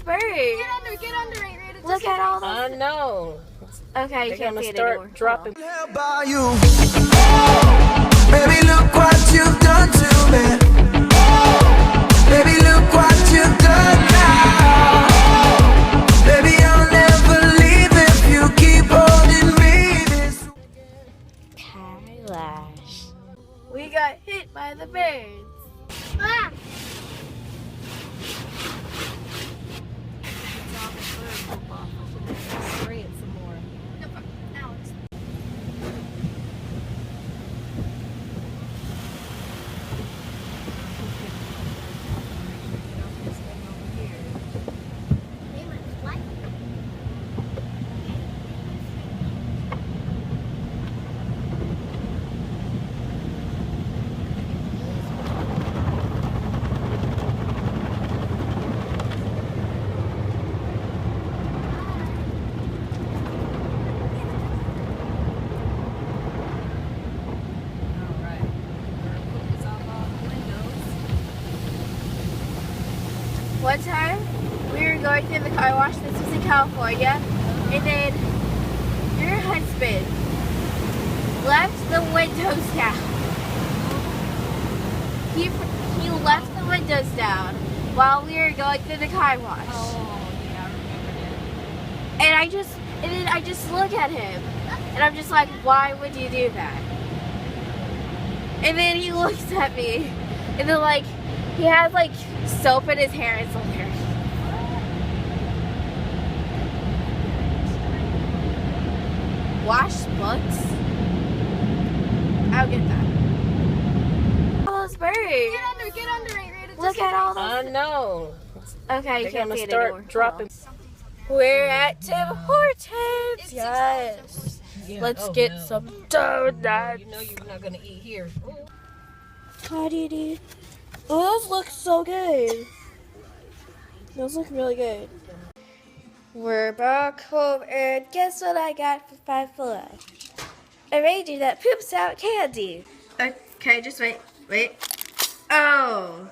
birds. Get under, Rate. Look at all those. I know. Okay, you can't see it anymore. Dropping. Baby, look what you've done to me. Baby, look what you've done now. Baby, I'll never leave if you keep holding me this. Kailash. We got hit by the birds. Ah! Spray it some more. Alex. One time, we were going through the car wash. This was in California, and then your husband left the windows down. He left the windows down while we were going through the car wash. Oh, yeah, I remember that. And then I just look at him, and I'm just like, why would you do that? And then he looks at me, and then like, he has like soap in his hair. It's hilarious. Wash books? I'll get that. All those birds. Get under, Rate. Look at all those. I know. Okay, you They're can't gonna see it start anymore. dropping. We're at Tim Hortons. Yes. Yeah, Let's oh, get no. some donuts. You know you're not gonna eat here. Ooh. How do you do? Oh, those look so good. Those look really good. We're back home, and guess what I got for $5? A reindeer that poops out candy. Okay, just wait. Oh.